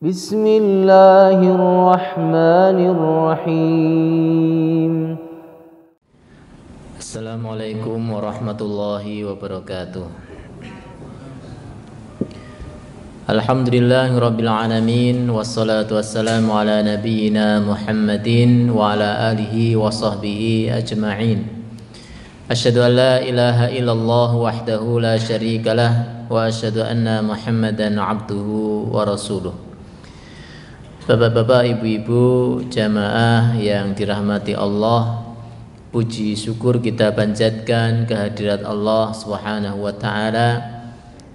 Bismillahirrahmanirrahim. Assalamualaikum warahmatullahi wabarakatuh. Alhamdulillahirabbil alamin wassalatu wassalamu ala nabiyyina Muhammadin wa ala alihi wa sahbihi ajma'in. Asyhadu an la ilaha illallah wahdahu la syarikalah wa asyhadu anna Muhammadan abduhu wa rasuluh. Bapak-bapak, ibu-ibu, jamaah yang dirahmati Allah, puji syukur kita panjatkan kehadirat Allah Subhanahu wa taala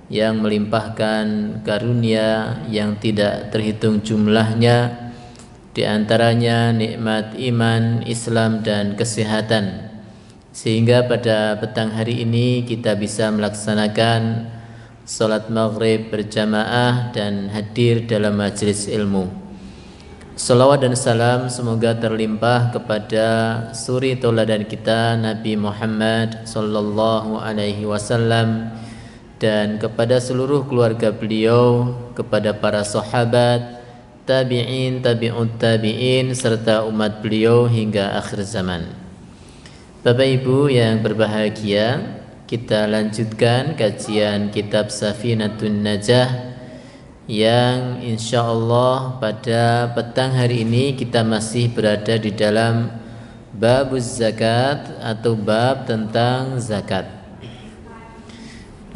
yang melimpahkan karunia yang tidak terhitung jumlahnya, di antaranya nikmat iman, Islam dan kesehatan, sehingga pada petang hari ini kita bisa melaksanakan salat maghrib berjamaah dan hadir dalam majelis ilmu. Salawat dan salam semoga terlimpah kepada suri tauladan kita Nabi Muhammad sallallahu alaihi wasallam dan kepada seluruh keluarga beliau, kepada para sahabat, tabi'in, tabi'ut tabi'in serta umat beliau hingga akhir zaman. Bapak Ibu yang berbahagia, kita lanjutkan kajian kitab Safinatun Najah yang insyaallah pada petang hari ini kita masih berada di dalam babuz zakat atau bab tentang zakat.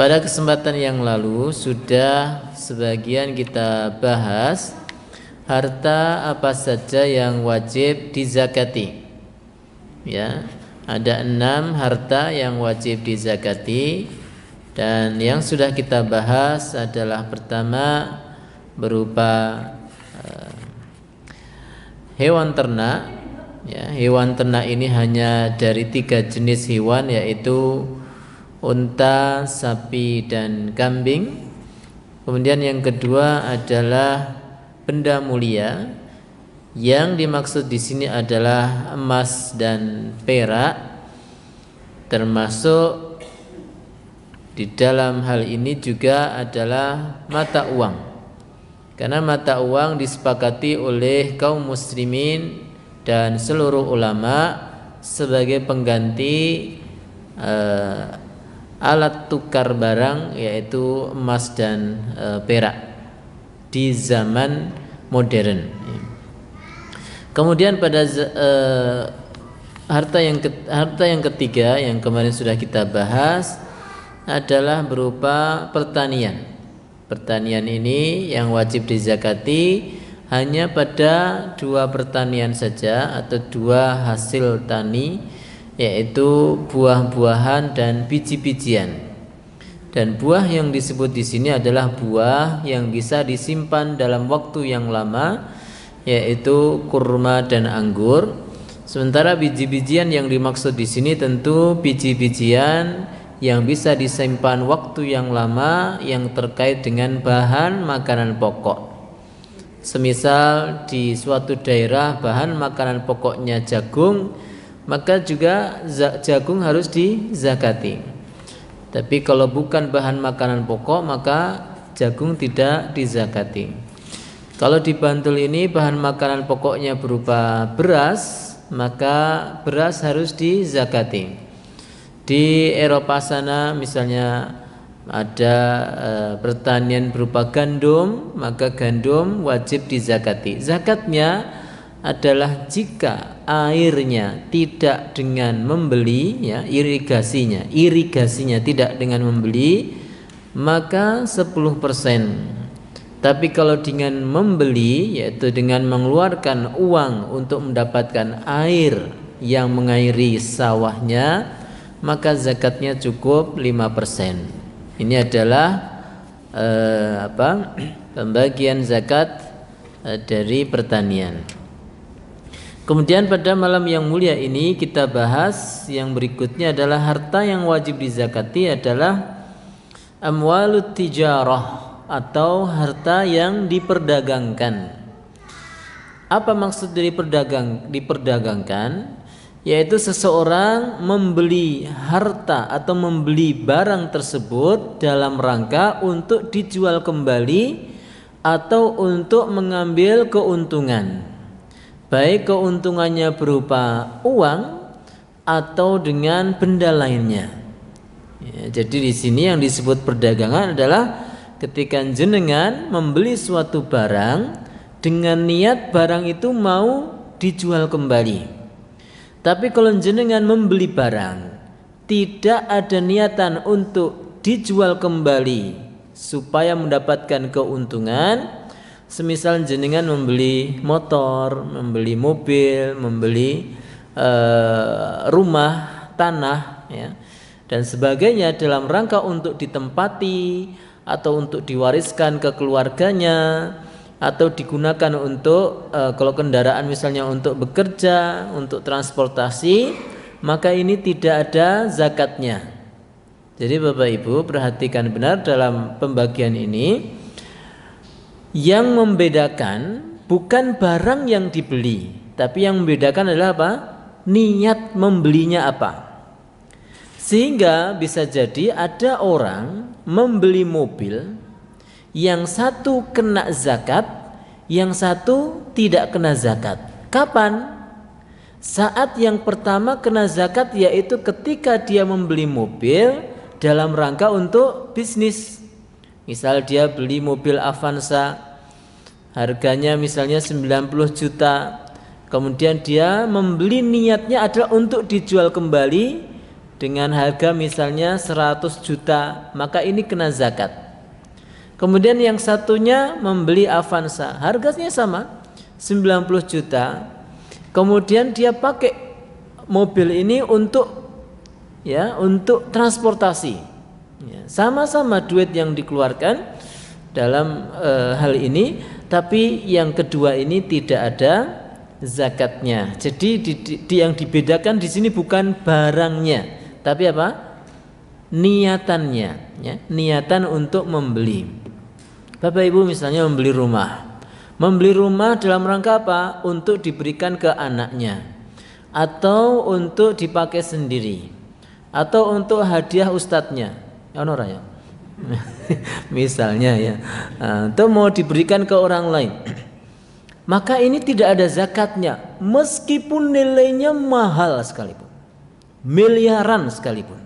Pada kesempatan yang lalu sudah sebagian kita bahas harta apa saja yang wajib dizakati. Ya, ada 6 harta yang wajib dizakati. Dan yang sudah kita bahas adalah pertama berupa hewan ternak. Ya, hewan ternak ini hanya dari 3 jenis hewan, yaitu unta, sapi, dan kambing. Kemudian yang kedua adalah benda mulia. Yang dimaksud di sini adalah emas dan perak, termasuk di dalam hal ini juga adalah mata uang, karena mata uang disepakati oleh kaum muslimin dan seluruh ulama sebagai pengganti alat tukar barang, yaitu emas dan perak di zaman modern. Kemudian pada harta yang ketiga yang kemarin sudah kita bahas adalah berupa pertanian. Pertanian ini yang wajib dizakati hanya pada 2 pertanian saja atau 2 hasil tani, yaitu buah-buahan dan biji-bijian. Dan buah yang disebut di sini adalah buah yang bisa disimpan dalam waktu yang lama, yaitu kurma dan anggur. Sementara biji-bijian yang dimaksud di sini tentu biji-bijian yang bisa disimpan waktu yang lama yang terkait dengan bahan makanan pokok. Semisal di suatu daerah bahan makanan pokoknya jagung, maka juga jagung harus dizakati. Tapi kalau bukan bahan makanan pokok, maka jagung tidak dizakati. Kalau di Bantul ini bahan makanan pokoknya berupa beras, maka beras harus dizakati. Di Eropa sana misalnya ada pertanian berupa gandum, maka gandum wajib dizakati. Zakatnya adalah jika airnya tidak dengan membeli, ya, irigasinya tidak dengan membeli, maka 10%. Tapi kalau dengan membeli, yaitu dengan mengeluarkan uang untuk mendapatkan air yang mengairi sawahnya, maka zakatnya cukup 5%. Ini adalah pembagian zakat dari pertanian. Kemudian pada malam yang mulia ini kita bahas yang berikutnya adalah harta yang wajib dizakati adalah amwalut tijarah atau harta yang diperdagangkan. Apa maksud dari diperdagangkan? Yaitu seseorang membeli harta atau membeli barang tersebut dalam rangka untuk dijual kembali atau untuk mengambil keuntungan, baik keuntungannya berupa uang atau dengan benda lainnya. Ya, jadi di sini yang disebut perdagangan adalah ketika jenengan membeli suatu barang dengan niat barang itu mau dijual kembali. Tapi kalau jenengan membeli barang tidak ada niatan untuk dijual kembali supaya mendapatkan keuntungan, semisal jenengan membeli motor, membeli mobil, membeli rumah, tanah, ya, dan sebagainya dalam rangka untuk ditempati atau untuk diwariskan ke keluarganya, atau digunakan untuk kalau kendaraan misalnya untuk bekerja, untuk transportasi, maka ini tidak ada zakatnya. Jadi Bapak Ibu perhatikan benar dalam pembagian ini, yang membedakan bukan barang yang dibeli, tapi yang membedakan adalah apa? Niat membelinya apa. Sehingga bisa jadi ada orang membeli mobil, yang satu kena zakat, yang satu tidak kena zakat. Kapan? Saat yang pertama kena zakat, yaitu ketika dia membeli mobil dalam rangka untuk bisnis. Misal dia beli mobil Avanza, harganya misalnya 90 juta, kemudian dia membeli niatnya adalah untuk dijual kembali dengan harga misalnya 100 juta, maka ini kena zakat. Kemudian yang satunya membeli Avanza, harganya sama 90 juta. Kemudian dia pakai mobil ini untuk transportasi. Ya, sama-sama duit yang dikeluarkan dalam hal ini, tapi yang kedua ini tidak ada zakatnya. Jadi yang dibedakan di sini bukan barangnya, tapi apa? Niatannya, ya, niatan untuk membeli. Bapak Ibu misalnya membeli rumah dalam rangka apa? Untuk diberikan ke anaknya, atau untuk dipakai sendiri, atau untuk hadiah ustadznya, ya. Misalnya ya, atau mau diberikan ke orang lain, maka ini tidak ada zakatnya, meskipun nilainya mahal sekalipun, miliaran sekalipun,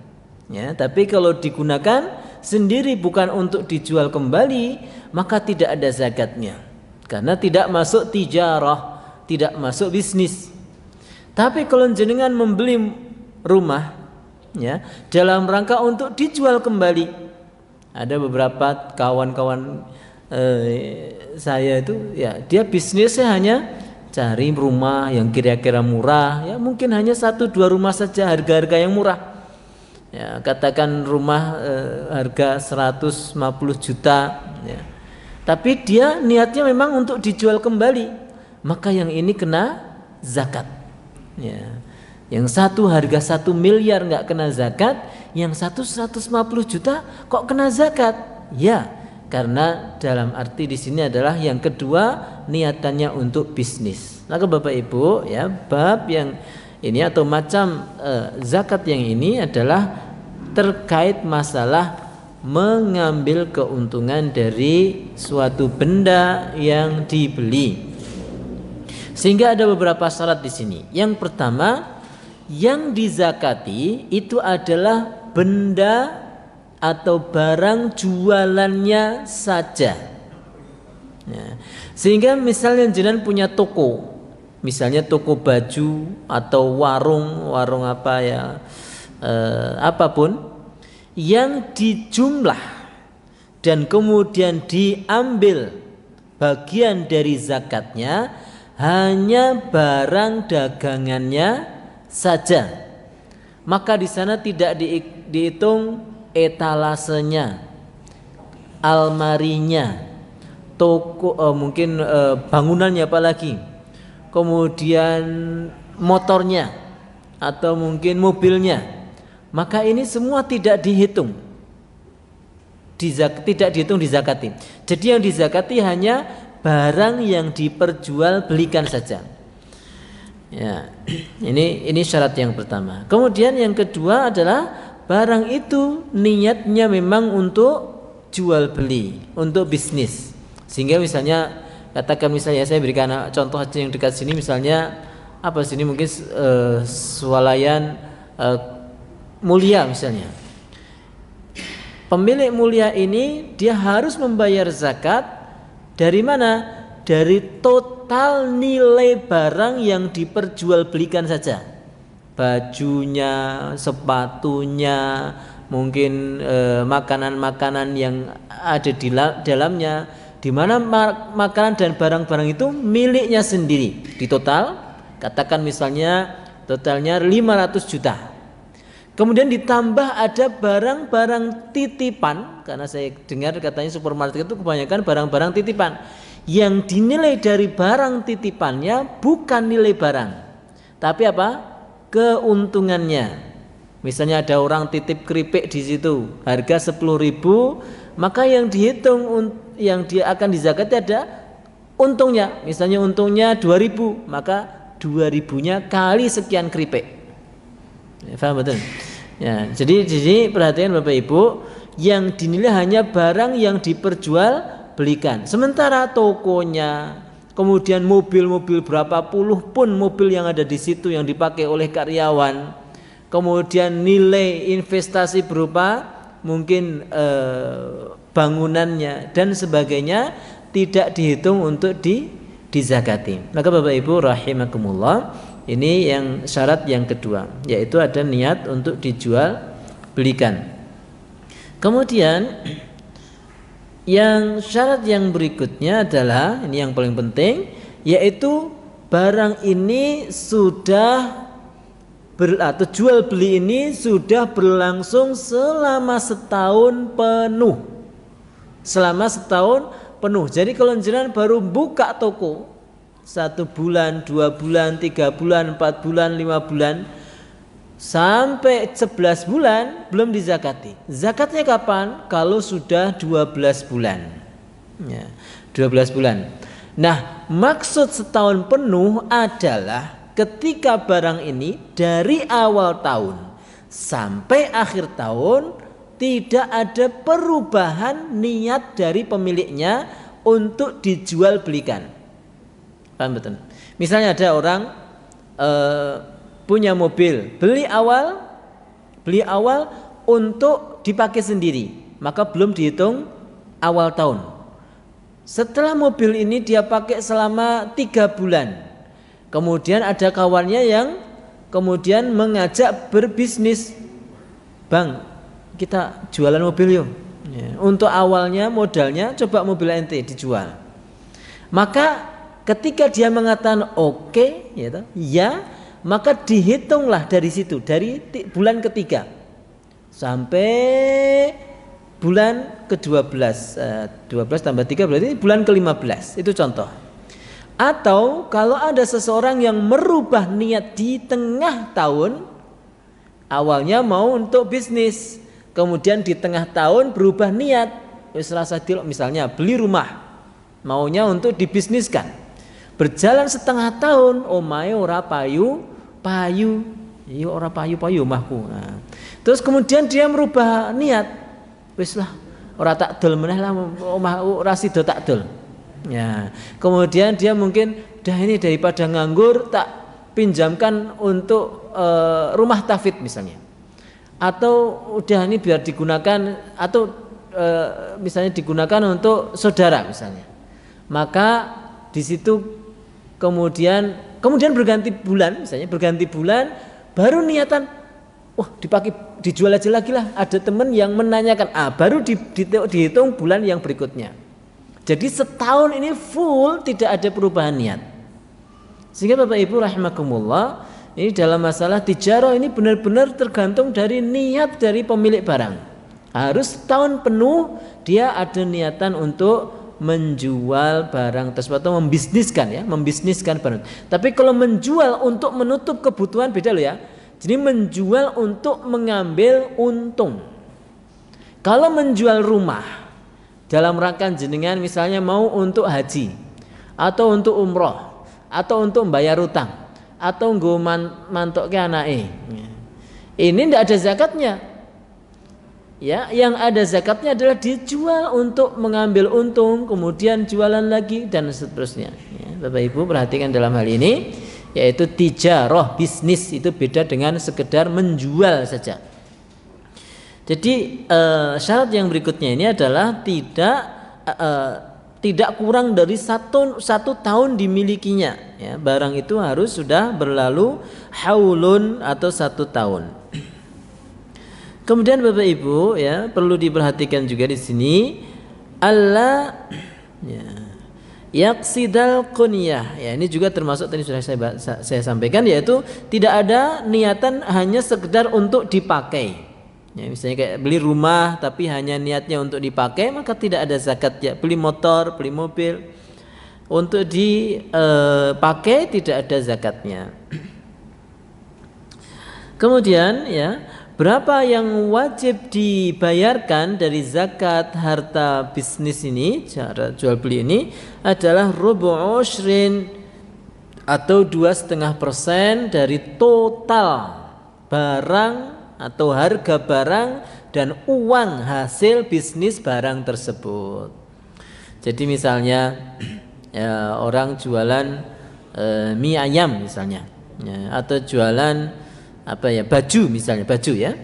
ya. Tapi kalau digunakan sendiri bukan untuk dijual kembali, maka tidak ada zakatnya, karena tidak masuk tijarah, tidak masuk bisnis. Tapi kalau jenengan membeli rumah, ya, dalam rangka untuk dijual kembali, ada beberapa kawan-kawan saya itu, ya, dia bisnisnya hanya cari rumah yang kira-kira murah, ya, mungkin hanya 1-2 rumah saja, harga-harga yang murah. Ya, katakan rumah harga 150 juta, ya. Tapi dia niatnya memang untuk dijual kembali, maka yang ini kena zakat. Ya. Yang satu harga 1 miliar nggak kena zakat, yang satu 150 juta kok kena zakat? Ya, karena dalam arti di sini adalah yang kedua niatannya untuk bisnis. Maka Bapak Ibu, ya, bab yang ini atau macam zakat yang ini adalah terkait masalah mengambil keuntungan dari suatu benda yang dibeli. Sehingga ada beberapa syarat di sini. Yang pertama, yang dizakati itu adalah benda atau barang jualannya saja. Ya. Sehingga misalnya jenengan punya toko, misalnya toko baju atau warung apa ya, apapun yang dijumlah dan kemudian diambil bagian dari zakatnya hanya barang dagangannya saja, maka di sana tidak dihitung etalasenya, almarinya, toko, mungkin bangunannya apalagi, kemudian motornya atau mungkin mobilnya, maka ini semua tidak dihitung, tidak dihitung dizakati. Jadi yang dizakati hanya barang yang diperjualbelikan saja. Ya, ini syarat yang pertama. Kemudian yang kedua adalah barang itu niatnya memang untuk jual beli, untuk bisnis, Sehingga misalnya katakan misalnya saya berikan contoh aja yang dekat sini, misalnya apa sini mungkin swalayan mulia misalnya. Pemilik mulia ini dia harus membayar zakat dari mana? Dari total nilai barang yang diperjualbelikan saja. Bajunya, sepatunya, mungkin makanan-makanan yang ada di dalamnya, di mana makanan dan barang-barang itu miliknya sendiri. Di total, katakan misalnya totalnya 500 juta. Kemudian ditambah ada barang-barang titipan, karena saya dengar katanya supermarket itu kebanyakan barang-barang titipan. Yang dinilai dari barang titipannya bukan nilai barang, tapi apa? Keuntungannya. Misalnya ada orang titip keripik di situ, harga 10.000, maka yang dihitung yang dia akan dizakati ada untungnya. Misalnya untungnya 2.000, maka 2.000-nya kali sekian keripik. Faham betul? Ya, jadi perhatian Bapak Ibu, yang dinilai hanya barang yang diperjualbelikan. Sementara tokonya, kemudian mobil-mobil berapa puluh pun mobil yang ada di situ yang dipakai oleh karyawan, kemudian nilai investasi berupa mungkin bangunannya dan sebagainya tidak dihitung untuk dizakati. Maka Bapak Ibu rahimakumullah, ini yang syarat yang kedua, yaitu ada niat untuk dijual belikan. Kemudian yang syarat yang berikutnya adalah, ini yang paling penting, yaitu barang ini sudah atau jual beli ini sudah berlangsung selama setahun penuh. Selama setahun penuh. Jadi kalau jenengan baru buka toko 1 bulan, 2 bulan, 3 bulan, 4 bulan, 5 bulan, sampai 11 bulan belum dizakati. Zakatnya kapan? Kalau sudah 12 bulan. Ya, 12 bulan. Nah, maksud setahun penuh adalah ketika barang ini dari awal tahun sampai akhir tahun tidak ada perubahan niat dari pemiliknya untuk dijual belikan. Paham betul? Misalnya ada orang punya mobil, beli awal untuk dipakai sendiri, maka belum dihitung awal tahun. Setelah mobil ini dia pakai selama 3 bulan, kemudian ada kawannya yang kemudian mengajak berbisnis, bang kita jualan mobil yuk. Ya, untuk awalnya modalnya coba mobil ente dijual. Maka ketika dia mengatakan oke, ya, maka dihitunglah dari situ, dari bulan ketiga sampai bulan ke-12. 12 tambah 3 berarti bulan ke-15. Itu contoh. Atau kalau ada seseorang yang merubah niat di tengah tahun, awalnya mau untuk bisnis, kemudian di tengah tahun berubah niat, misalnya beli rumah, maunya untuk dibisniskan. Berjalan setengah tahun, omahe ora payu, iya ora payu omahku. Nah, terus kemudian dia merubah niat, wis lah, ora tak dol meneh lah omahku ora sida tak dol. Ya, kemudian dia mungkin dah ini daripada nganggur tak pinjamkan untuk rumah tahfidz misalnya, atau udah ini biar digunakan atau misalnya digunakan untuk saudara misalnya. Maka di situ kemudian berganti bulan, misalnya berganti bulan baru niatan, wah dijual aja lagi lah. Ada teman yang menanyakan, baru dihitung bulan yang berikutnya. Jadi setahun ini full tidak ada perubahan niat. Sehingga Bapak Ibu rahimakumullah, ini dalam masalah tijarah ini benar-benar tergantung dari niat dari pemilik barang. Harus setahun penuh dia ada niatan untuk menjual barang tersebut atau membisniskan barang. Tapi kalau menjual untuk menutup kebutuhan beda loh ya. Jadi menjual untuk mengambil untung. Kalau menjual rumah dalam rangka jenengan misalnya mau untuk haji atau untuk umroh atau untuk membayar utang atau nggo mantok ke anake. Ini tidak ada zakatnya. ya, yang ada zakatnya adalah dijual untuk mengambil untung, kemudian jualan lagi dan seterusnya. Ya, Bapak Ibu perhatikan dalam hal ini, yaitu tijarah, bisnis itu beda dengan sekedar menjual saja. Jadi syarat yang berikutnya ini adalah tidak kurang dari satu tahun dimilikinya. Ya, barang itu harus sudah berlalu haulun atau 1 tahun. Kemudian Bapak Ibu ya perlu diperhatikan juga di sini Allah ya, yaqsidal qunyah. Ya, ini juga termasuk tadi sudah saya sampaikan, yaitu tidak ada niatan hanya sekedar untuk dipakai. Ya, misalnya kayak beli rumah tapi hanya niatnya untuk dipakai, maka tidak ada zakat. Ya, beli motor, beli mobil untuk dipakai tidak ada zakatnya. Kemudian ya, berapa yang wajib dibayarkan dari zakat harta bisnis ini, cara jual beli ini adalah rubu' ushrin atau 2,5% dari total barang atau harga barang dan uang hasil bisnis barang tersebut. Jadi misalnya ya, orang jualan mie ayam misalnya, ya, atau jualan baju misalnya, baju ya,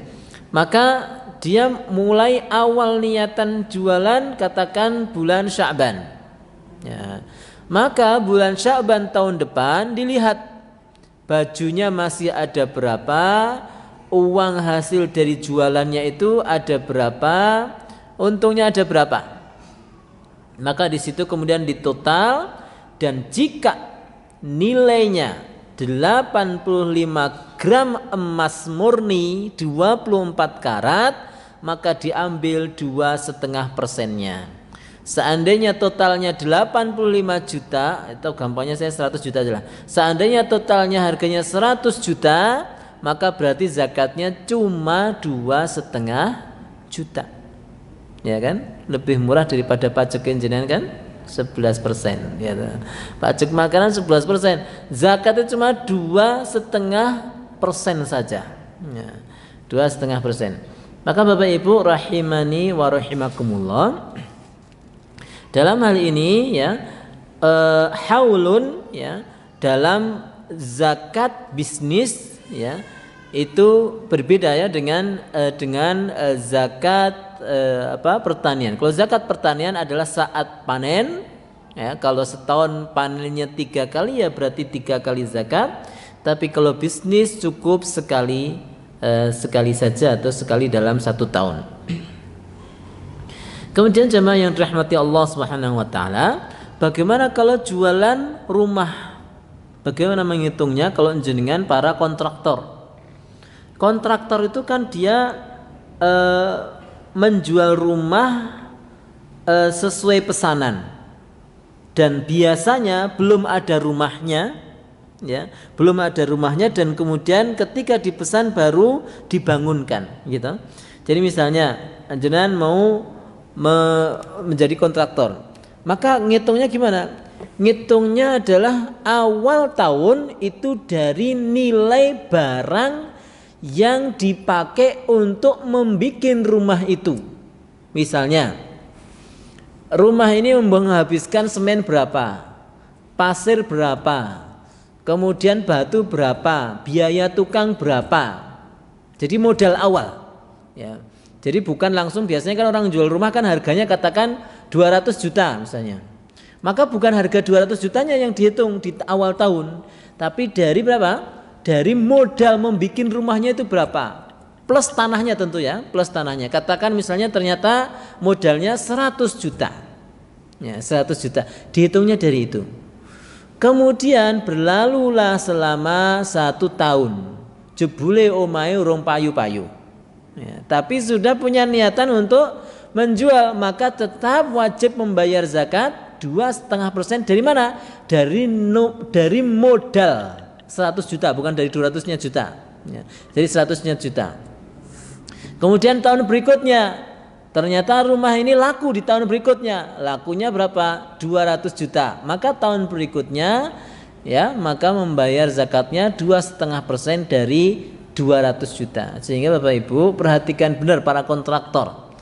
maka dia mulai awal niatan jualan katakan bulan Sya'ban ya, maka bulan Sya'ban tahun depan dilihat bajunya masih ada berapa, uang hasil dari jualannya itu ada berapa, untungnya ada berapa, maka di situ kemudian ditotal, dan jika nilainya 85 gram emas murni 24 karat, maka diambil 2,5%-nya. Seandainya totalnya 85 juta, atau gampangnya saya 100 juta aja lah. Seandainya totalnya harganya 100 juta, maka berarti zakatnya cuma 2,5 juta. Ya kan? Lebih murah daripada pajak jenengan kan? 11%. Ya, pajak makanan 11%. Zakatnya cuma 2,5% saja. Ya, 2,5%. Maka Bapak Ibu rahimani wa rahimakumullah, dalam hal ini ya haulun ya dalam zakat bisnis ya itu berbeda ya dengan zakat pertanian. Kalau zakat pertanian adalah saat panen ya, kalau setahun panennya 3 kali ya berarti 3 kali zakat. Tapi kalau bisnis cukup sekali saja atau sekali dalam 1 tahun. Kemudian jemaah yang dirahmati Allah Subhanahu wa taala, bagaimana kalau jualan rumah? Bagaimana menghitungnya kalau jenengan para kontraktor? Kontraktor itu kan dia menjual rumah sesuai pesanan, dan biasanya belum ada rumahnya, ya, belum ada rumahnya, dan kemudian ketika dipesan baru dibangunkan, gitu. Jadi misalnya jenengan mau menjadi kontraktor, maka ngitungnya gimana? Ngitungnya adalah awal tahun itu dari nilai barang yang dipakai untuk membuat rumah itu. Misalnya rumah ini menghabiskan semen berapa, pasir berapa, kemudian batu berapa, biaya tukang berapa. Jadi modal awal ya. Jadi bukan langsung, biasanya kan orang jual rumah kan harganya katakan 200 juta misalnya. Maka bukan harga 200 jutanya yang dihitung di awal tahun, tapi dari berapa? Dari modal membuat rumahnya itu berapa? Plus tanahnya tentu ya, plus tanahnya. Katakan misalnya ternyata modalnya 100 juta. Ya, 100 juta. Dihitungnya dari itu. Kemudian berlalulah selama 1 tahun. Jebule omahe urung payu-payu. Ya, tapi sudah punya niatan untuk menjual, maka tetap wajib membayar zakat 2,5% dari mana? Dari modal 100 juta, bukan dari 200-nya juta. Ya, jadi 100-nya juta. Kemudian tahun berikutnya ternyata rumah ini laku di tahun berikutnya. Lakunya berapa? 200 juta. Maka tahun berikutnya ya, maka membayar zakatnya 2,5% dari 200 juta. Sehingga Bapak Ibu perhatikan benar para kontraktor.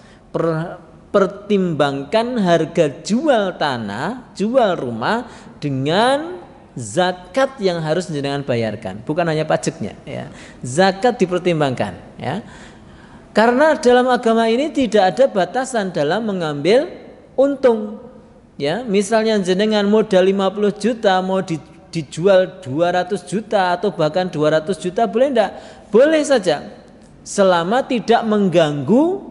Pertimbangkan harga jual tanah, jual rumah dengan zakat yang harus jenengan bayarkan, bukan hanya pajaknya ya. Zakat dipertimbangkan ya. Karena dalam agama ini tidak ada batasan dalam mengambil untung. Ya, misalnya jenengan modal 50 juta mau dijual 200 juta atau bahkan 200 juta boleh enggak? Boleh saja. Selama tidak mengganggu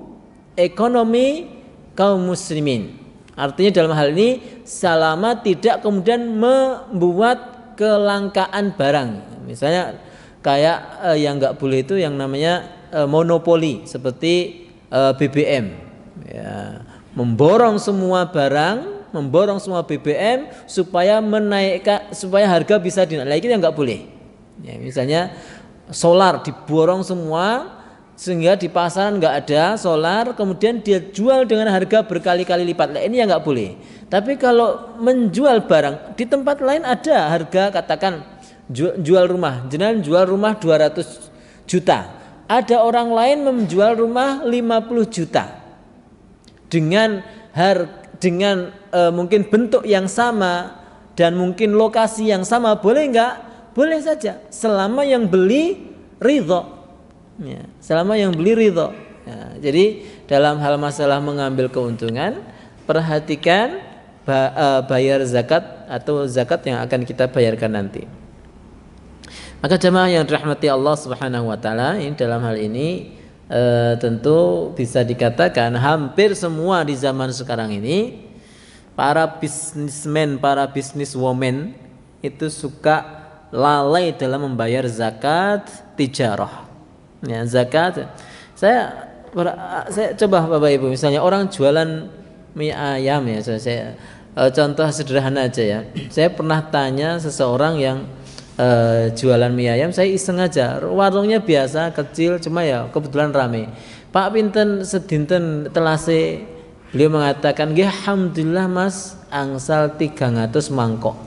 ekonomi kaum muslimin. Artinya dalam hal ini selama tidak kemudian membuat kelangkaan barang. Misalnya kayak yang enggak boleh itu yang namanya monopoli seperti BBM. Ya, memborong semua barang, memborong semua BBM supaya menaikkan, supaya harga bisa dinaikkan, yang enggak boleh. Ya, misalnya solar diborong semua sehingga di pasaran nggak ada solar, kemudian dia jual dengan harga berkali-kali lipat. Nah, ini yang nggak boleh. Tapi kalau menjual barang di tempat lain ada harga, katakan jual rumah, jenengan jual rumah 200 juta. Ada orang lain menjual rumah 50 juta dengan mungkin bentuk yang sama dan mungkin lokasi yang sama, boleh nggak? Boleh saja, selama yang beli ridho. Ya, selama yang beli ridho. Ya, jadi dalam hal masalah mengambil keuntungan, perhatikan bayar zakat atau zakat yang akan kita bayarkan nanti. Maka jemaah yang dirahmati Allah Subhanahu wa taala, ini dalam hal ini tentu bisa dikatakan hampir semua di zaman sekarang ini para bisnismen, para bisniswoman itu suka lalai dalam membayar zakat tijarah. Ya, zakat. Saya coba Bapak Ibu, misalnya orang jualan mie ayam ya, saya contoh sederhana aja ya. Saya pernah tanya seseorang yang jualan mie ayam, saya iseng aja, warungnya biasa kecil cuma ya kebetulan rame. Pak pinten sedinten telase, beliau mengatakan, "Nggih alhamdulillah Mas, angsal 300 mangkok."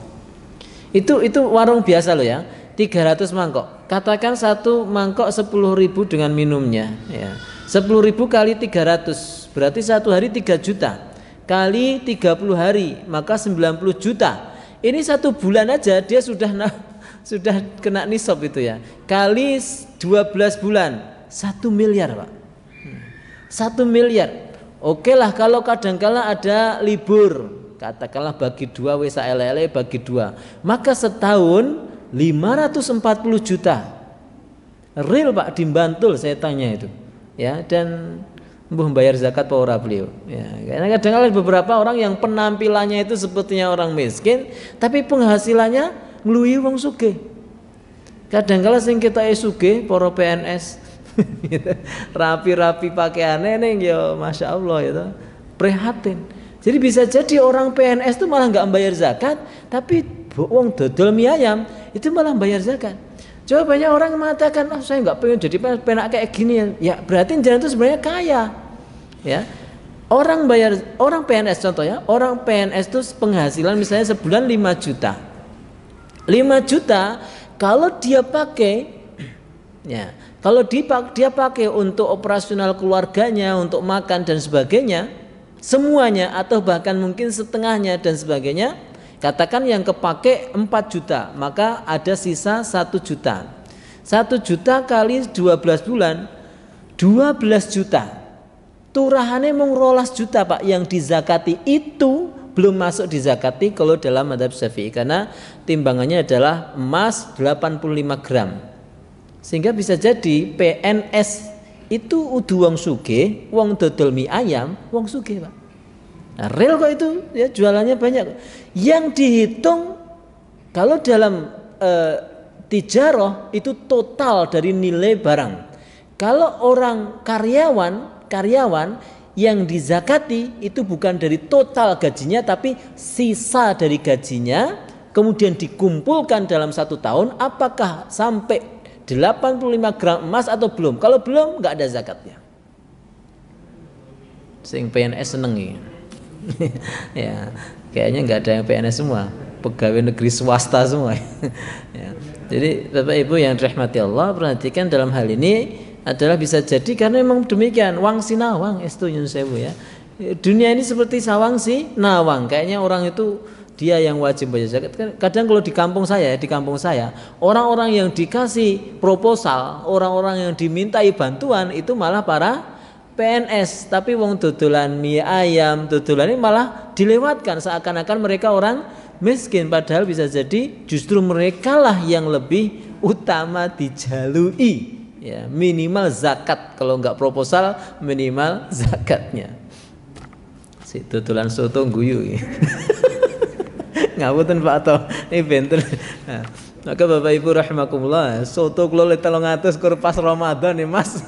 Itu warung biasa loh ya. 300 mangkok. Katakan satu mangkok 10.000 dengan minumnya ya. 10.000 kali 300 berarti satu hari 3 juta. Kali 30 hari maka 90 juta. Ini satu bulan aja dia sudah kena nisab itu ya. Kali 12 bulan 1 miliar Pak. 1 miliar. Oke lah kalau kadangkala ada libur, katakanlah bagi 2 wis elele bagi 2. Maka setahun 540 juta real Pak di Bantul, saya tanya itu ya, dan membayar zakat para ora beliau ya. Karena kadang ada beberapa orang yang penampilannya itu sepertinya orang miskin tapi penghasilannya ngluwi wong sugih. Kadang-kala sing kita sugih para PNS rapi-rapi pakaiannya ning ya Masya Allah itu prihatin. Jadi bisa jadi orang PNS itu malah nggak membayar zakat, tapi wong dodol mie ayam itu malah bayar zakat. Coba banyak orang mengatakan, saya nggak pengen jadi penak kayak gini ya. Berarti jangan itu sebenarnya kaya. Ya, orang PNS contohnya, orang PNS itu penghasilan misalnya sebulan 5 juta. 5 juta kalau dia pakai, ya, kalau dia pakai untuk operasional keluarganya, untuk makan dan sebagainya, semuanya atau bahkan mungkin setengahnya dan sebagainya, katakan yang kepake 4 juta, maka ada sisa 1 juta. 1 juta kali 12 bulan 12 juta. Turahane mung 12 juta Pak yang dizakati, itu belum masuk dizakati kalau dalam mazhab Syafi'i karena timbangannya adalah emas 85 gram. Sehingga bisa jadi PNS itu udu wong sugih, wong dodol mie ayam, wong sugih Pak. Nah, real kok itu ya, jualannya banyak. Yang dihitung kalau dalam tijarah itu total dari nilai barang. Kalau orang karyawan yang dizakati itu bukan dari total gajinya tapi sisa dari gajinya, kemudian dikumpulkan dalam 1 tahun apakah sampai 85 gram emas atau belum. Kalau belum nggak ada zakatnya. Sing PNS seneng ya. Ya, kayaknya nggak ada yang PNS semua, pegawai negeri swasta semua. Ya. Jadi Bapak Ibu yang dirahmati Allah, perhatikan dalam hal ini adalah bisa jadi karena memang demikian, wang sinawang estu nyun sewu ya. Dunia ini seperti sawang si nawang, kayaknya orang itu dia yang wajib bayar zakat. Kadang kalau di kampung saya, orang-orang yang dikasih proposal, orang-orang yang dimintai bantuan itu malah para PNS, tapi wong dodolan mie ayam, dodolan ini malah dilewatkan seakan-akan mereka orang miskin, padahal bisa jadi justru mereka lah yang lebih utama dijalui. Ya, minimal zakat, kalau enggak proposal minimal zakatnya. Si dodolan soto guyu. Ngapunten Pak Ato, ini benten. Nah, maka Bapak Ibu rahimakumullah, soto kula 300 kur pas Ramadan nih Mas.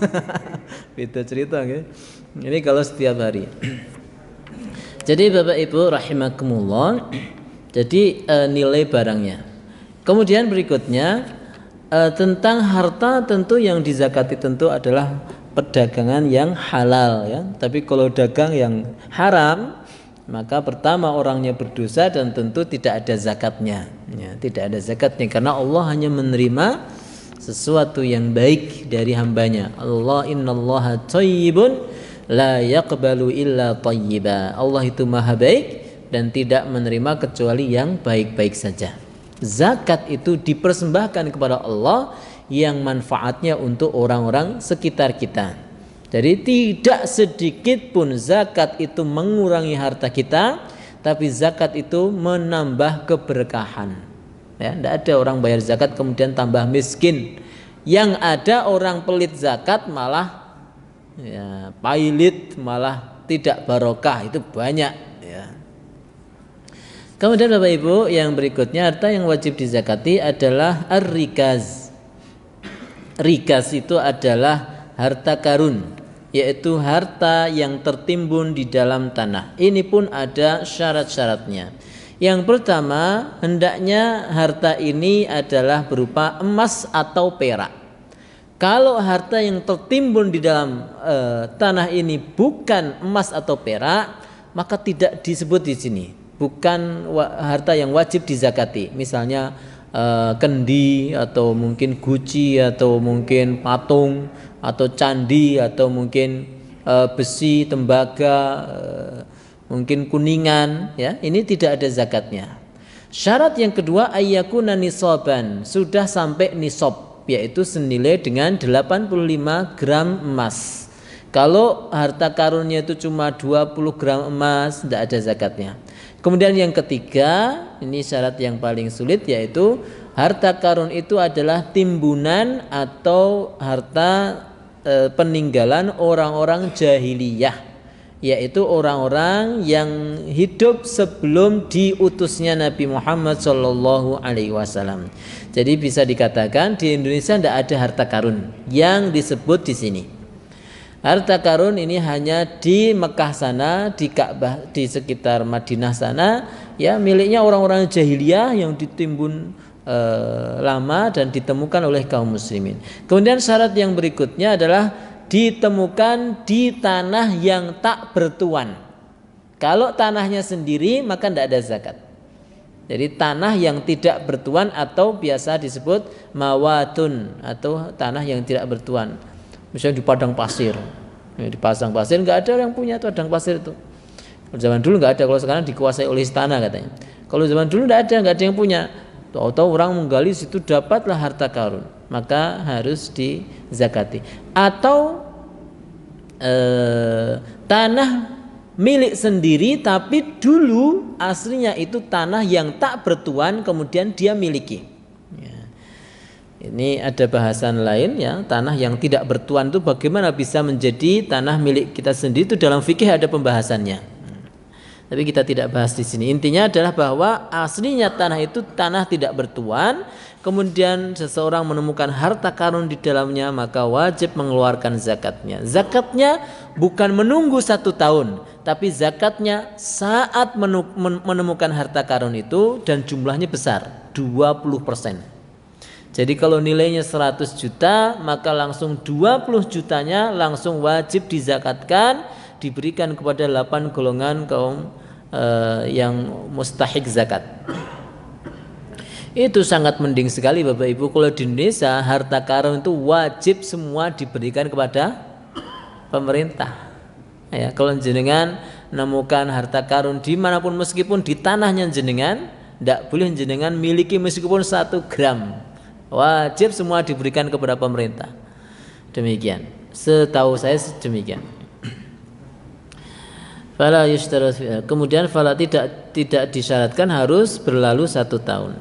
Beda cerita nggih. Ini kalau setiap hari. Jadi Bapak Ibu rahimakumullah, jadi nilai barangnya. Kemudian berikutnya tentang harta, tentu yang dizakati tentu adalah perdagangan yang halal ya. Tapi kalau dagang yang haram, maka pertama orangnya berdosa dan tentu tidak ada zakatnya ya, tidak ada zakatnya karena Allah hanya menerima sesuatu yang baik dari hambanya. Allah innallaha thayyibun la yaqbalu illa thayyiba. Allah itu maha baik dan tidak menerima kecuali yang baik-baik saja. Zakat itu dipersembahkan kepada Allah yang manfaatnya untuk orang-orang sekitar kita. Jadi tidak sedikit pun zakat itu mengurangi harta kita, tapi zakat itu menambah keberkahan. Ya, tidak ada orang bayar zakat kemudian tambah miskin. Yang ada orang pelit zakat malah ya, pailit, malah tidak barokah, itu banyak. Ya. Kemudian Bapak Ibu yang berikutnya, harta yang wajib dizakati adalah ar-rikaz. Rikaz itu adalah harta karun, yaitu harta yang tertimbun di dalam tanah. Ini pun ada syarat-syaratnya. Yang pertama, hendaknya harta ini adalah berupa emas atau perak. Kalau harta yang tertimbun di dalam tanah ini bukan emas atau perak, maka tidak disebut di sini. Bukan harta yang wajib dizakati. Misalnya kendi atau mungkin guci atau mungkin patung atau candi atau mungkin besi, tembaga, mungkin kuningan ya, ini tidak ada zakatnya. Syarat yang kedua ayyakuna nisaban, sudah sampai nisab, yaitu senilai dengan 85 gram emas. Kalau harta karunnya itu cuma 20 gram emas, tidak ada zakatnya. Kemudian yang ketiga, ini syarat yang paling sulit, yaitu harta karun itu adalah timbunan atau harta peninggalan orang-orang jahiliyah, yaitu orang-orang yang hidup sebelum diutusnya Nabi Muhammad SAW. Jadi bisa dikatakan di Indonesia tidak ada harta karun yang disebut di sini. Harta karun ini hanya di Mekah sana, di Ka'bah, di sekitar Madinah sana, ya miliknya orang-orang jahiliyah yang ditimbun lama dan ditemukan oleh kaum muslimin. Kemudian syarat yang berikutnya adalah ditemukan di tanah yang tak bertuan. Kalau tanahnya sendiri maka tidak ada zakat. Jadi tanah yang tidak bertuan atau biasa disebut mawatun, atau tanah yang tidak bertuan. Misalnya di padang pasir, di pasang pasir nggak ada yang punya padang pasir itu. Kalau zaman dulu nggak ada, kalau sekarang dikuasai oleh istana katanya. Kalau zaman dulu nggak ada yang punya. Atau orang menggali situ dapatlah harta karun, maka harus dizakati. Atau tanah milik sendiri tapi dulu aslinya itu tanah yang tak bertuan kemudian dia miliki. Ini ada bahasan lain ya, tanah yang tidak bertuan itu bagaimana bisa menjadi tanah milik kita sendiri, itu dalam fikih ada pembahasannya. Tapi kita tidak bahas di sini. Intinya adalah bahwa aslinya tanah itu tanah tidak bertuan, kemudian seseorang menemukan harta karun di dalamnya, maka wajib mengeluarkan zakatnya. Zakatnya bukan menunggu 1 tahun, tapi zakatnya saat menemukan harta karun itu dan jumlahnya besar, 20%. Jadi kalau nilainya 100 juta, maka langsung 20 jutanya langsung wajib dizakatkan, diberikan kepada 8 golongan kaum yang mustahik zakat. Itu sangat mending sekali Bapak Ibu. Kalau di Indonesia harta karun itu wajib semua diberikan kepada pemerintah. Ya, kalau jenengan menemukan harta karun dimanapun meskipun di tanahnya jenengan, tidak boleh jenengan miliki meskipun 1 gram. Wajib semua diberikan kepada pemerintah. Demikian. Setahu saya demikian. Fala yushtarat, kemudian fala tidak disyaratkan harus berlalu 1 tahun.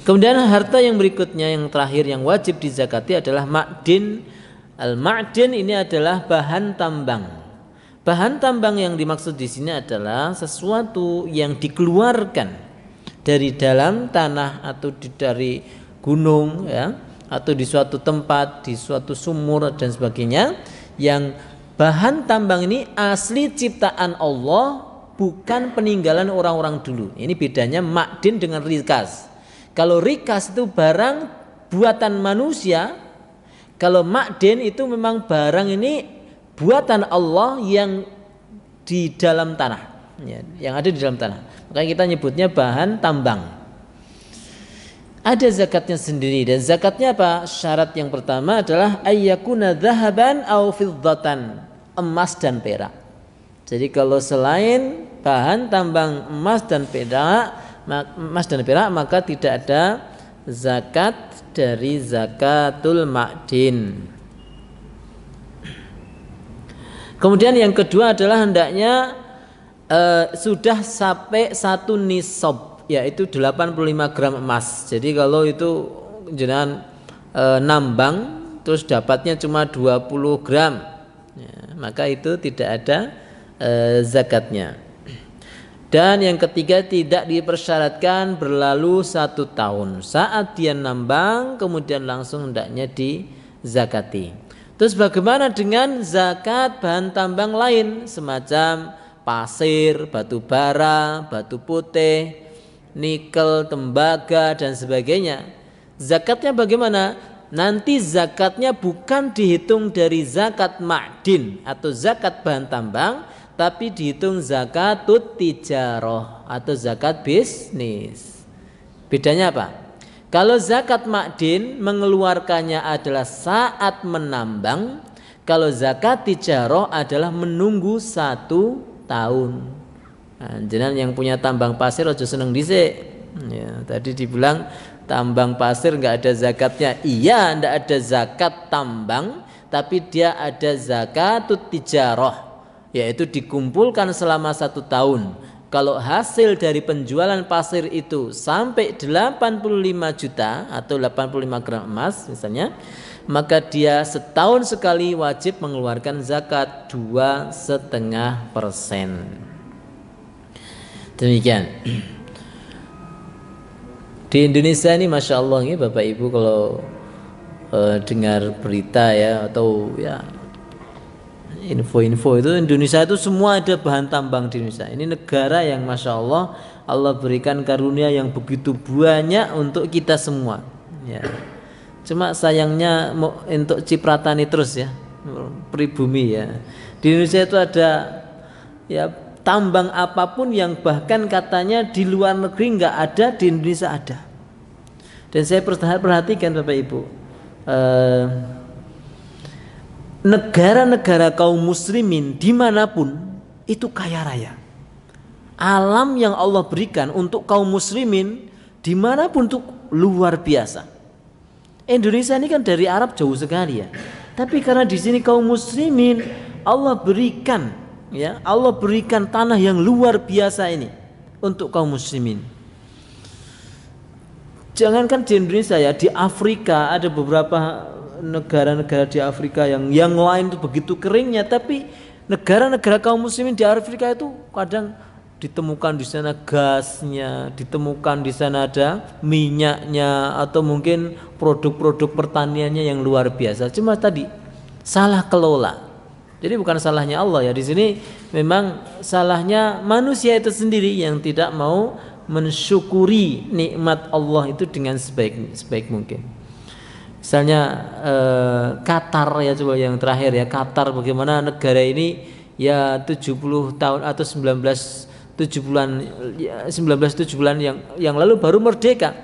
Kemudian harta yang berikutnya yang terakhir yang wajib dizakati adalah ma'din. Al-ma'din ini adalah bahan tambang. Bahan tambang yang dimaksud di sini adalah sesuatu yang dikeluarkan dari dalam tanah atau dari gunung ya, atau di suatu tempat, di suatu sumur dan sebagainya, yang bahan tambang ini asli ciptaan Allah, bukan peninggalan orang-orang dulu. Ini bedanya ma'din dengan rikas. Kalau rikas itu barang buatan manusia, kalau ma'din itu memang barang ini buatan Allah yang di dalam tanah, ya, yang ada di dalam tanah. Makanya kita nyebutnya bahan tambang. Ada zakatnya sendiri, dan zakatnya apa? Syarat yang pertama adalah ayyakuna dzahaban aw fiddatan, emas dan perak. Jadi kalau selain bahan tambang emas dan perak, maka tidak ada zakat dari zakatul ma'din. Kemudian yang kedua adalah hendaknya sudah sampai 1 nisab, yaitu 85 gram emas. Jadi kalau itu jenengan nambang terus dapatnya cuma 20 gram, ya, maka itu tidak ada zakatnya. Dan yang ketiga, tidak dipersyaratkan berlalu 1 tahun saat dia nambang kemudian langsung hendaknya dizakati. Terus bagaimana dengan zakat bahan tambang lain semacam pasir, batu bara, batu putih, nikel, tembaga dan sebagainya? Zakatnya bagaimana? Nanti zakatnya bukan dihitung dari zakat ma'din atau zakat bahan tambang, tapi dihitung zakatut tijarah atau zakat bisnis. Bedanya apa? Kalau zakat ma'din mengeluarkannya adalah saat menambang, kalau zakat tijarah adalah menunggu 1 tahun. Nah, jenengan yang punya tambang pasir aja seneng dhisik. Ya, tadi dibilang tambang pasir enggak ada zakatnya. Iya, enggak ada zakat tambang, tapi dia ada zakatut tijarah, yaitu dikumpulkan selama 1 tahun. Kalau hasil dari penjualan pasir itu sampai 85 juta atau 85 gram emas misalnya, maka dia setahun sekali wajib mengeluarkan zakat 2,5%. Demikian. Di Indonesia ini Masya Allah ini Bapak Ibu kalau dengar berita ya atau ya info-info itu, Indonesia itu semua ada bahan tambang di Indonesia. Ini negara yang Masya Allah, Allah berikan karunia yang begitu banyak untuk kita semua ya. Cuma sayangnya untuk cipratani terus ya, pribumi ya. Di Indonesia itu ada ya tambang apapun yang bahkan katanya di luar negeri nggak ada, di Indonesia ada. Dan saya perhatikan Bapak Ibu, negara-negara kaum muslimin dimanapun itu kaya raya. Alam yang Allah berikan untuk kaum muslimin dimanapun itu luar biasa. Indonesia ini kan dari Arab jauh sekali ya, tapi karena di sini kaum muslimin Allah berikan ya, Allah berikan tanah yang luar biasa ini untuk kaum muslimin. Jangankan di Indonesia ya, di Afrika ada beberapa negara-negara di Afrika yang lain itu begitu keringnya, tapi negara-negara kaum muslimin di Afrika itu kadang ditemukan di sana gasnya, ditemukan di sana ada minyaknya atau mungkin produk-produk pertaniannya yang luar biasa. Cuma tadi salah kelola. Jadi bukan salahnya Allah ya, di sini memang salahnya manusia itu sendiri yang tidak mau mensyukuri nikmat Allah itu dengan sebaik mungkin. Misalnya Qatar ya, coba yang terakhir ya, Qatar bagaimana negara ini ya 70 tahun atau 19 7 bulan yang lalu baru merdeka.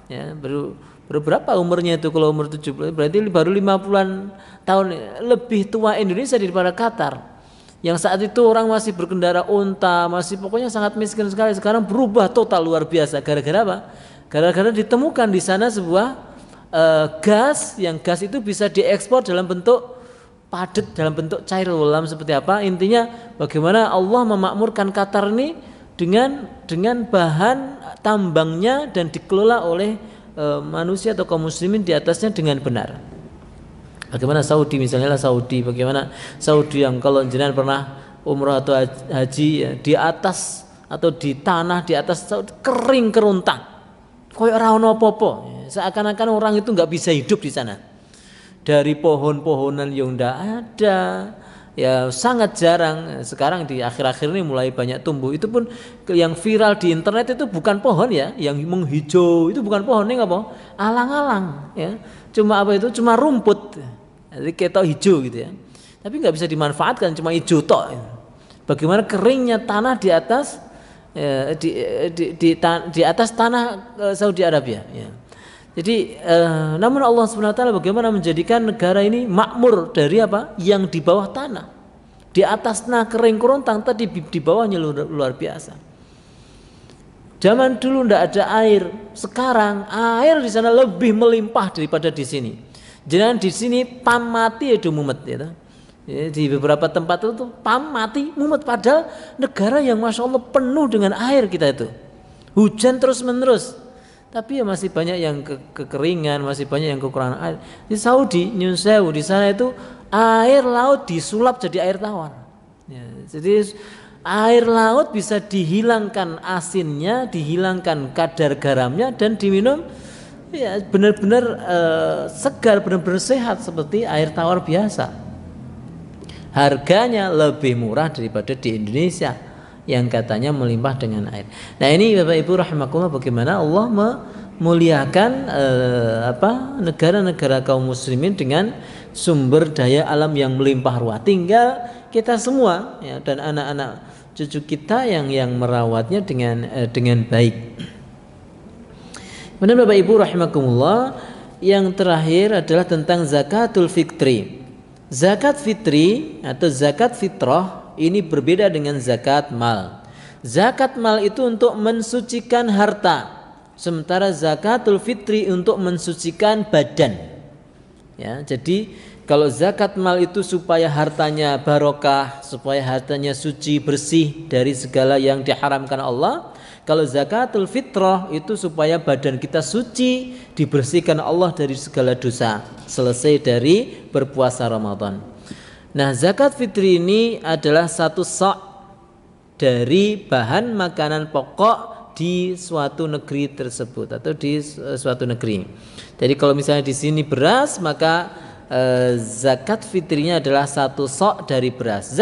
Ya, baru berapa umurnya itu kalau umur 70 berarti baru 50-an tahun, lebih tua Indonesia daripada Qatar. Yang saat itu orang masih berkendara unta, masih pokoknya sangat miskin sekali. Sekarang berubah total luar biasa. Gara-gara apa? Gara-gara ditemukan di sana sebuah gas, yang gas itu bisa diekspor dalam bentuk padat, dalam bentuk cair ulam seperti apa. Intinya bagaimana Allah memakmurkan Qatar ini dengan bahan tambangnya dan dikelola oleh manusia atau kaum muslimin di atasnya dengan benar. Bagaimana Saudi misalnya lah, bagaimana Saudi yang kalau jenengan pernah umrah atau haji ya, di atas atau di tanah di atas Saudi kering kerontang, koyo ora ono apa-apa, seakan-akan orang itu nggak bisa hidup di sana. Dari pohon-pohonan yang ndak ada, ya sangat jarang. Sekarang di akhir-akhir ini mulai banyak tumbuh. Itu pun yang viral di internet itu bukan pohon ya, yang menghijau itu bukan pohon, ini apa? Alang-alang ya. Cuma apa itu? Cuma rumput. Jadi ketok hijau gitu ya. Tapi nggak bisa dimanfaatkan, cuma hijau tok. Bagaimana keringnya tanah di atas di atas tanah Saudi Arabia ya. Jadi namun Allah SWT bagaimana menjadikan negara ini makmur dari apa? Yang di bawah tanah. Di atas tanah kering kerontang, tadi di bawahnya luar biasa. Zaman dulu ndak ada air, sekarang air di sana lebih melimpah daripada di sini. Jangan di sini pam mati itu mumet gitu. Ya, di beberapa tempat itu pam mati mumet, padahal negara yang masya Allah penuh dengan air kita itu. Hujan terus menerus. Tapi ya masih banyak yang kekeringan, masih banyak yang kekurangan air. Di Saudi, Nyun Sewu di sana itu air laut disulap jadi air tawar. Ya, jadi air laut bisa dihilangkan asinnya, dihilangkan kadar garamnya dan diminum ya benar-benar segar, benar-benar sehat seperti air tawar biasa. Harganya lebih murah daripada di Indonesia yang katanya melimpah dengan air. Nah ini Bapak Ibu rahimakumullah, bagaimana Allah memuliakan negara-negara kaum muslimin dengan sumber daya alam yang melimpah ruah. Tinggal kita semua ya, dan anak-anak cucu kita yang merawatnya dengan baik. Kemudian Bapak Ibu rahimakumullah, yang terakhir adalah tentang zakatul fitri. Zakat fitri atau zakat fitrah ini berbeda dengan zakat mal. Zakat mal itu untuk mensucikan harta, sementara zakatul fitri untuk mensucikan badan. Ya, jadi kalau zakat mal itu supaya hartanya barokah, supaya hartanya suci bersih dari segala yang diharamkan Allah. Kalau zakatul fitrah itu supaya badan kita suci, dibersihkan Allah dari segala dosa, selesai dari berpuasa Ramadan. Nah, zakat fitri ini adalah satu sa' dari bahan makanan pokok di suatu negeri tersebut atau di suatu negeri. Jadi kalau misalnya di sini beras, maka zakat fitrinya adalah satu sa' dari beras.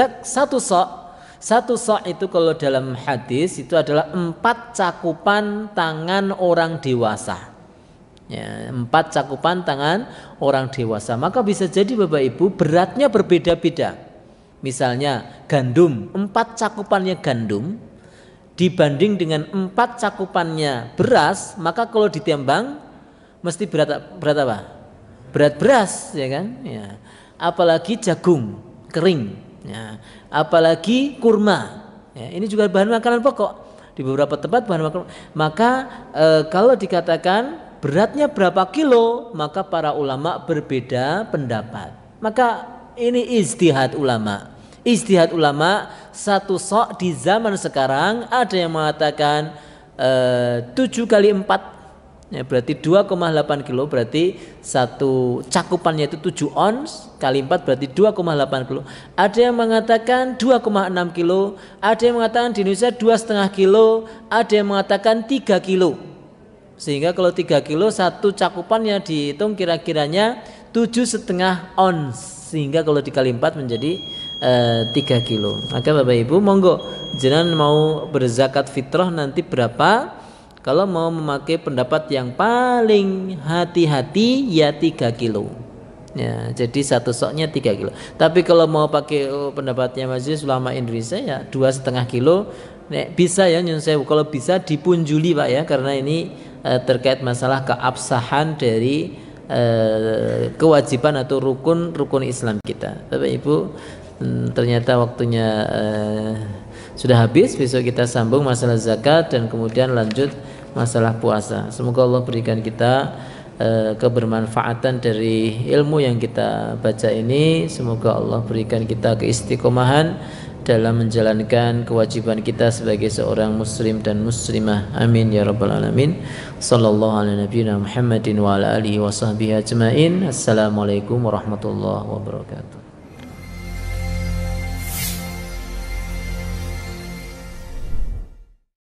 Satu sa' itu kalau dalam hadis itu adalah 4 cakupan tangan orang dewasa. Ya, 4 cakupan tangan orang dewasa. Maka bisa jadi Bapak Ibu beratnya berbeda-beda. Misalnya gandum, 4 cakupannya gandum dibanding dengan 4 cakupannya beras, maka kalau ditimbang mesti berat apa? Berat beras, ya kan? Ya. Apalagi jagung kering. Ya, apalagi kurma. Ya, ini juga bahan makanan pokok di beberapa tempat bahan makanan. Maka kalau dikatakan beratnya berapa kilo, maka para ulama berbeda pendapat. Maka ini ijtihad ulama. Ijtihad ulama satu sok di zaman sekarang ada yang mengatakan 7 kali 4. Ya, berarti 2,8 kilo, berarti satu cakupannya itu 7 ons kali 4 berarti 2,8 kilo. Ada yang mengatakan 2,6 kilo, ada yang mengatakan di Indonesia 2,5 kilo, ada yang mengatakan 3 kilo. Sehingga kalau 3 kilo satu cakupannya dihitung kira-kiranya 7,5 ons. Sehingga kalau dikali 4 menjadi 3 kilo. Maka Bapak Ibu monggo jenengan mau berzakat fitrah nanti berapa? Kalau mau memakai pendapat yang paling hati-hati ya 3 kilo. Ya, jadi satu soknya 3 kilo. Tapi kalau mau pakai pendapatnya Majelis Ulama Indonesia ya 2,5 kilo. Nek bisa ya nyun sewu, kalau bisa dipunjuli Pak ya, karena ini terkait masalah keabsahan dari kewajiban atau rukun Islam kita. Bapak Ibu, ternyata waktunya sudah habis. Besok kita sambung masalah zakat dan kemudian lanjut masalah puasa. Semoga Allah berikan kita kebermanfaatan dari ilmu yang kita baca ini. Semoga Allah berikan kita keistiqomahan dalam menjalankan kewajiban kita sebagai seorang muslim dan muslimah. Amin ya rabbal alamin. Sallallahu ala nabiyina Muhammadin wa ala alihi wa sahbihi ajmain. Assalamualaikum warahmatullahi wabarakatuh.